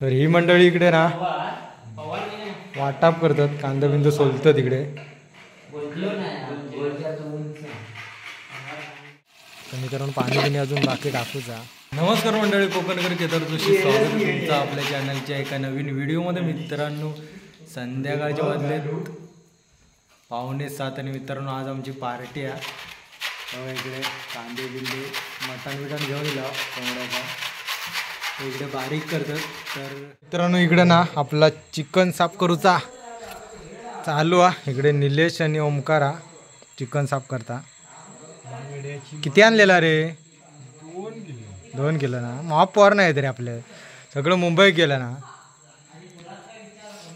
तर ही मंडळी इकडे ना वाटाप करतात, कांदा बिंदू सोलतात इकडे. तर मित्रांनो पाणी बिणी अजून बाकी टाकूचा. नमस्कार मंडळी, कोकणकर केदार जोशी, स्वागत आहे तुमचं आपल्या चॅनलच्या एका नवीन व्हिडिओमध्ये. मित्रांनो संध्याकाळचे वाजलेत 6:45 आणि मित्रांनो आज आमची पार्टी आहे. तेव्हा इकडे कांदे बिंदे मटण बिटण घेऊन दिला कोंबड्याचा, इकडे बारीक करतात. तर मित्रांनो इकडे ना आपला चिकन साफ करूचा चालू आहे. इकडे निलेश आणि ओमकारा चिकन साफ करता. किती आणलेला रे? 2 किलो ना. माप पोर नाही तरी आपलं सगळं मुंबई गेलं ना.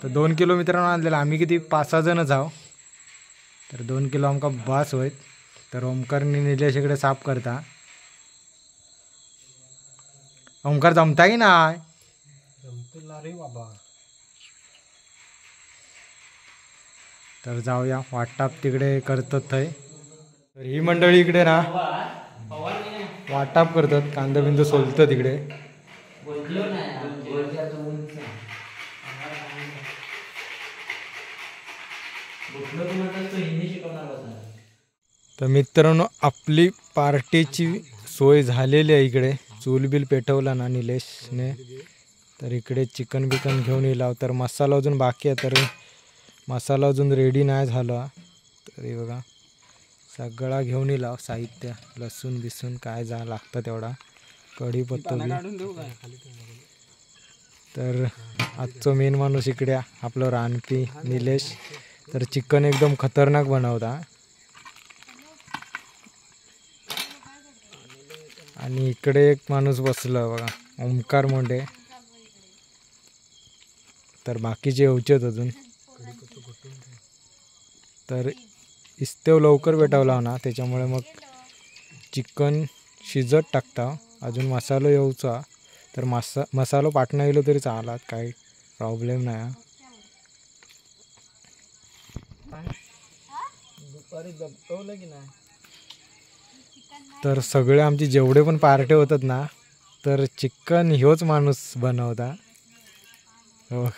तर 2 किलो मित्रांनो आणलेला. आम्ही किती 5-6 जणच आहो. तर 2 किलो आमका बास होईत. तर ओमकारनी निलेश इकडे साफ करता. ओमकार जमता की नाही? तर जाऊया वाटाप तिकडे करतात थंय. तर ही मंडळी इकडे ना वाटाप करतात, कांदा बिंदू सोलतात इकडे. तर मित्रांनो आपली पार्टीची सोय झालेली आहे. इकडे चूल बिल पेटवला ना निलेशने. तर इकडे चिकन बिकन घेऊन येईल. तर मसाला अजून बाकी आहे, तर मसाला अजून रेडी नाही झाला. तर हे बघा सगळा घेऊन येईल साहित्य, लसूण बिसून काय जा लागतं तेवढा, कढीपत्ता बी. तर आजचं मेन माणूस इकडे आपलं रानपी निलेश. तर चिकन एकदम खतरनाक बनवता. आणि इकडे एक माणूस बसला बघा, ओमकार मोंडे. तर बाकीचे येऊचेत अजून. तर इस्तेव लवकर पेटवला ना, त्याच्यामुळे मग चिकन शिजत टाकता. अजून मसालो येऊचा. तर मसालो पाटणा गेलो तरी चालात, काही प्रॉब्लेम नाही. तर सगळे आमचे जेवढे पण पार्टे होतात ना, तर चिकन ह्योच माणूस बनवता. हो.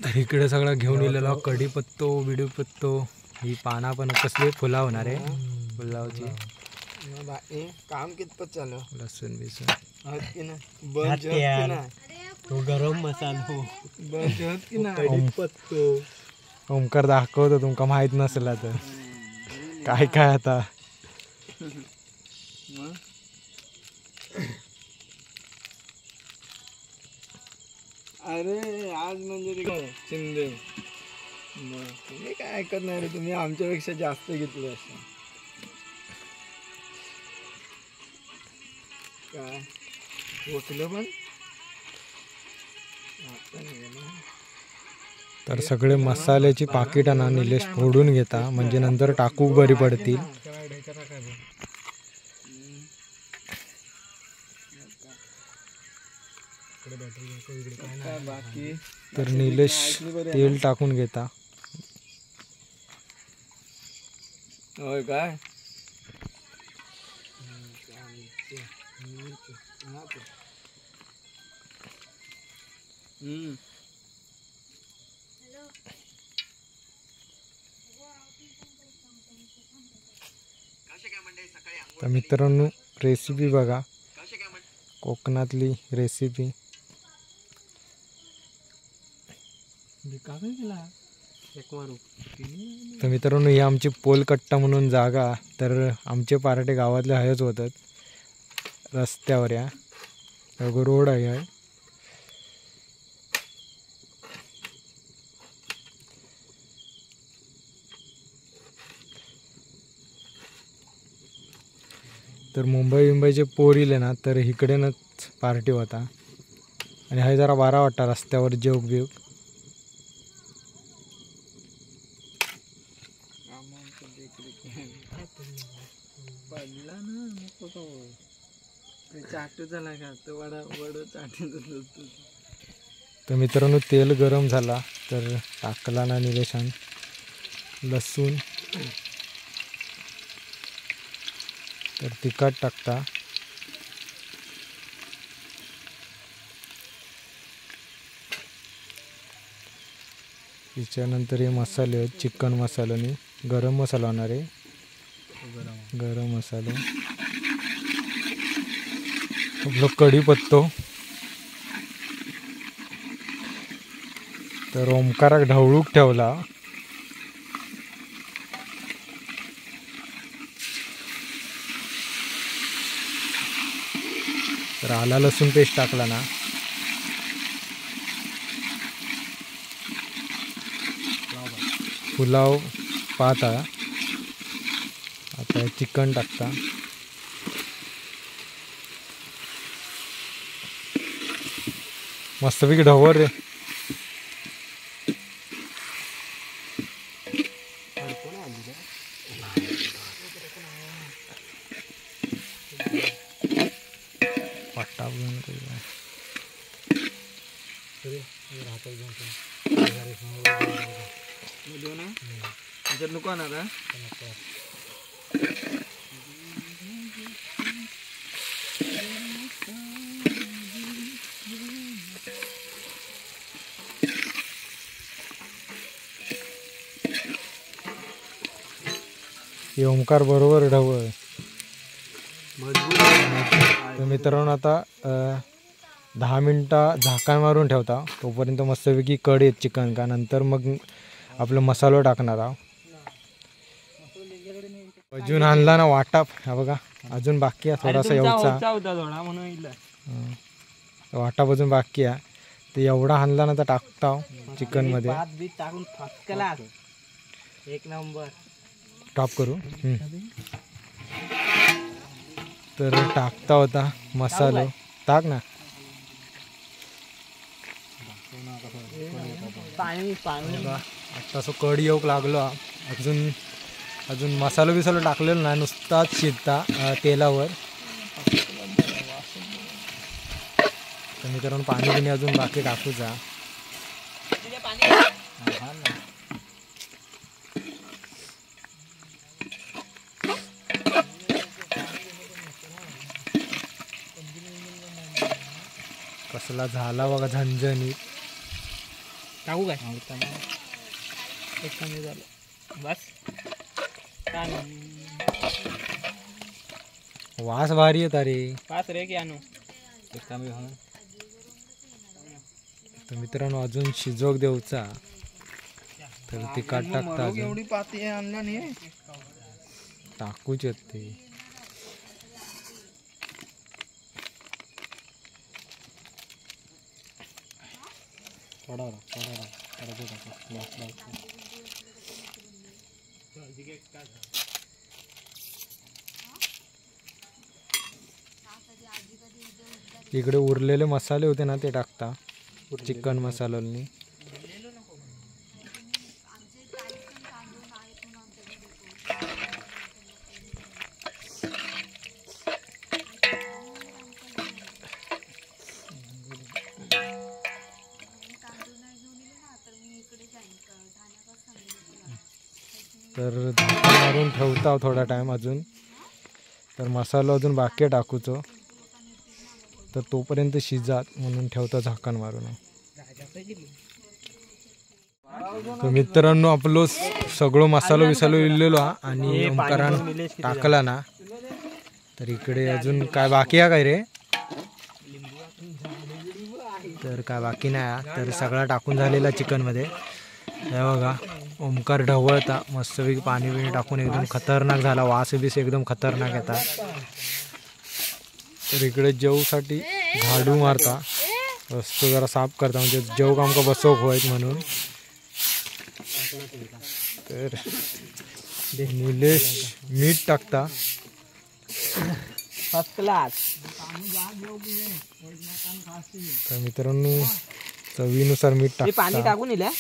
तर इकडे सगळं घेऊन येलेला कढीपत्तो बिडीपत्तो, ही पाना पण कसली फुला होणार आहे फुलावची. काम कितपत चालू? लसूण बिसून तो गरम मसालो ओमकार दाखवतो, तुमका माहित नसला तर काय काय आता. अरे आज म्हणजे काय शिंदे, तुम्ही काय ऐकत नाही रे. तुम्ही आमच्यापेक्षा जास्त घेतलं असं काय पोचलं पण. तर सगळे मसाल्याची पाकिट ना निलेश फोडून घेता, म्हणजे नंतर टाकू बरी पडतील. तर निलेश तेल टाकून घेता. होय काय. तर मित्रांनो रेसिपी बघा, कोकणातली रेसिपी. तर मित्रांनो ही आमची पोलकट्टा म्हणून जागा. तर आमचे पार्टे गावातले हयच होतात रस्त्यावर. या रोड आहे. तर मुंबईचे पोर इले ना, तर इकडेनच पार्टी होता. आणि हा जरा बारा वाटता रस्त्यावर जेवक बिवक. पडला ना नको तो चाटू झाला का तो वडा चाटू. तर मित्रांनो तेल गरम झाला तर टाकला ना निलेशान लसूण, तर तिखट टाकता, त्याच्यानंतर हे मसाले आहेत चिकन मसाल्याने गरम मसाला होणार आहे, गरम मसाला, आपलं कढीपत्तो, तर ओमकाराक ढवळूक ठेवला, तर आला लसूण पेस्ट टाकला ना, पुलाव पाहता, आता चिकन टाकता, मस्तपैकी ढवळ रे, वाटा नको ना का हे ओमकार बरोबर ढवळ. तर मित्रांनो आता 10 मिनटं झाकण मारून ठेवता, तोपर्यंत मस्तपैकी कढी येत चिकन का, नंतर मग आपलं मसाला टाकणार आहोत. अजून आणला ना वाटाप, हा बघा अजून बाकी आहे थोडासा येऊचा, वाटाप अजून बाकी आहे, ते एवढा आणला ना तर टाकता चिकन मध्ये, एक नंबर टॉप करू. तर टाकता होता मसाला, टाक ना, आता असं कढी येऊक लागलो, अजून मसाला बिसाला टाकलेला नाही, नुसताच शिजता तेलावर. तर मित्रांनो पाणी बिणी अजून बाकी टाकूचा, कसला झाला बघा झणझणीत. टाकू काय एक कमी झालं बस. वास भारी येत रे, पाच रे की आणू एक कमी हो. तर मित्रांनो अजून शिजोक देऊचा, तर तिखट टाकता, अजून एवढी पाती आणला नाही टाकूच येत ते. इकडे उरलेले मसाले होते ना ते टाकता, चिकन मसाल्यानी. तर झाकण मारून ठेवता थोडा टाइम अजून, तर मसाला अजून बाकी टाकूचो, तर तोपर्यंत शिजात म्हणून ठेवता झाकण मारून. तर मित्रांनो आपलो सगळं मसालो बिसालो इल्लेलो आणि ओमकारान टाकला ना, तर इकडे अजून काय बाकी आहे काय रे, तर काय बाकी नाही, तर सगळा टाकून झालेला चिकन मध्ये. हे बघा ओमकार ढवळता मस्तपैकी पाणी बिणी टाकून, एकदम खतरनाक झाला, वास बीस एकदम खतरनाक येता. तर इकडे जेवसाठी झाडू मारता, रस्तो जरा साफ करता, म्हणजे जेव आमका बसवक होत म्हणून. तर निलेश मीठ टाकता, फर्स्ट क्लास. तर मित्रांनो चवीनुसार मीठ पाणी टाकता. टाकून इल्या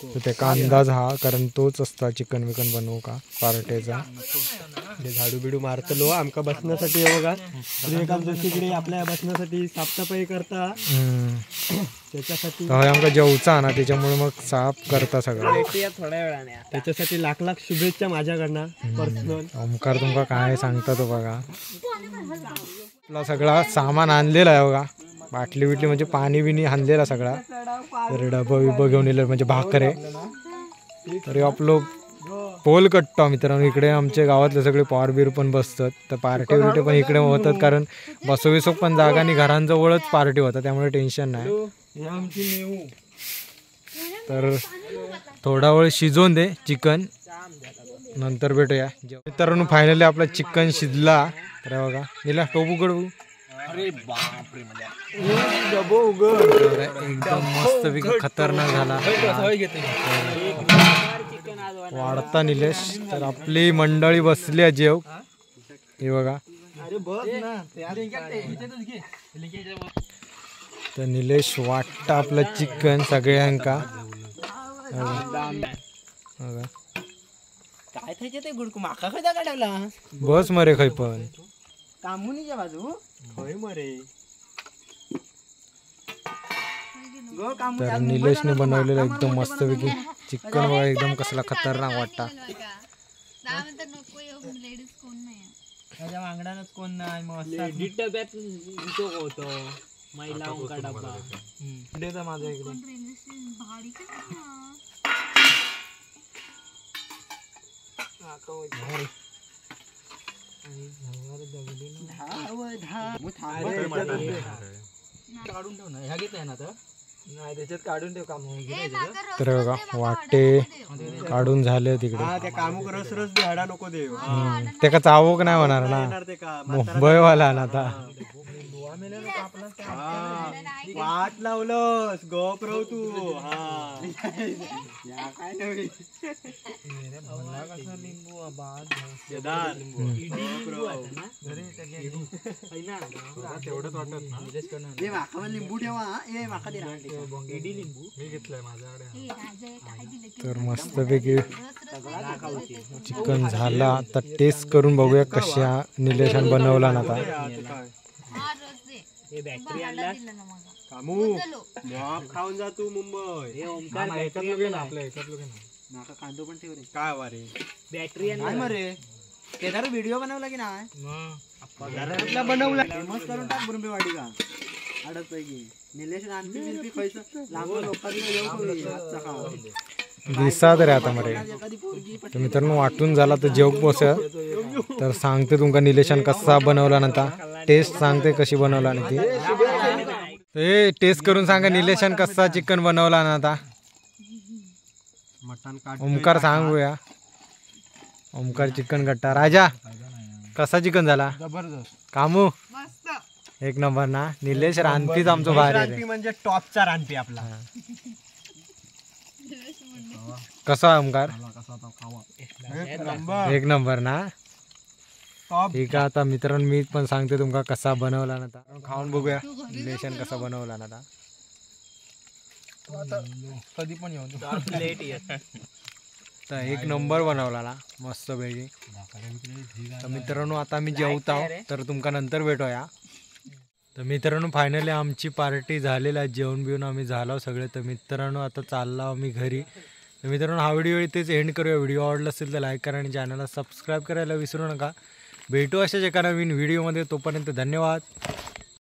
तर त्याचा अंदाज हा, कारण तोच असता चिकन विकन बनवू का पार्टेचा. झाडू बिडू मारतलो आमका बसण्यासाठी हे बघा. तिकडे आपल्या बसण्यासाठी साफसफाई करता त्याच्यासाठी आमका जेवचा ना, त्याच्यामुळे मग साफ करता सगळं. थोड्या वेळाने त्याच्यासाठी लाख लाख शुभेच्छा माझ्याकडनं पर्सनल. ओमकार तुमका काय सांगता तो बघा. आपला सगळा सामान आणलेला आहे बघा. बाटली बिटली म्हणजे पाणी बिनी आणलेला सगळा. तर डबं बिबं घेऊन येलं म्हणजे भाकरे. तरी आपलं पोल कट्टा मित्रांनो. इकडे आमच्या गावातले सगळे पॉवर बीर पण बसतात. तर पार्टी बिर्टी पण इकडे होतात, कारण बसोबिसोक पण जागा आणि घरांजवळच पार्टी होतात, त्यामुळे टेन्शन नाही. तर थोडा वेळ शिजवून दे चिकन, नंतर भेटूया. मित्रांनो फायनली आपला चिकन शिजला. तर बघा गेला टोप उघड. अरे बापरे, एकदम मस्त खतरनाक झाला वाढता निलेश. तर आपली मंडळी बसली आहे जेव. हे बघा, तर निलेश वाटता आपलं चिकन सगळ्यांका. काय थायचे ते गुडकू माका खय काढला बस मरे खय पण कामुनीच्या बाजू होय मरे. तर निलेशने बनवलेलं एकदम मस्तपैकी चिकन बघा, एकदम कसला खतरनाक वाटता. माझ्या वांगडानच कोण नाही. मग डब्यात होतो महिलांका डबा देता माझ्या इकडे. काढून ठेव ना, ह्या घेत आहे ना तर नाही त्याच्यात काढून ठेव. काम तर बघा वाटे काढून झाले तिकडे. त्या कामू रस रस दे, हडा नको देव. त्याका चावक नाही होणार ना, मुंबईवाला ना आता. वाट लावलंस गप राहू तू. काय नव्हे लिंबू ठेवा. तर मस्तपैकी चिकन झाला. आता टेस्ट करून बघूया कशा निलेशान बनवला ना. आता खाऊन जा तू मुंबई. कांदो पण ठेव रे. काय वारे बॅटरी नाही मरे. केदार व्हिडिओ बनवला की नाही बनवला. फेमस करून टाक बुरंबेवाडी का आडत पैकी. निलेश आणखी पैसा लांब दिसा तरी आता मरे. तर मित्रांनो वाटून झाला तर जेवक पोस. तर सांगते तुमका निलेशान कसा बनवला ना. टेस्ट सांगते कशी बनवला ना ती. ते टेस्ट करून सांगा निलेशान कसा चिकन बनवला ना. आता ओमकार सांगूया. ओमकार चिकन कट्टा. राजा कसा चिकन झाला? जबरदस्त. कामू एक नंबर ना. निलेश रानपीच आमचं भारी म्हणजे टॉपचा रानपी आपला. कसा ओमकार? एक नंबर ना. ठीक आहे. आता मित्रांनो मी पण सांगते तुमका कसा बनवला ना. खाऊन बघूया निलेशन कसा बनवला ना. कधी पण येऊन तर एक नंबर बनवला ना मस्त पैकी. तर मित्रांनो आता मी जेवता, तर तुमका नंतर भेटूया. तर मित्रांनो फायनली आमची पार्टी झालेली आहे. जेवण बिवून आम्ही झालो सगळे. तर मित्रांनो आता चाललो आम्ही घरी. तर मित्रांनो हा व्हिडिओ इथेच एंड करूया. व्हिडिओ आवडला असेल तर लाईक करा आणि चॅनलला सबस्क्राईब करायला विसरू नका. भेटू अशाच एका नवीन व्हिडिओमध्ये. तोपर्यंत धन्यवाद.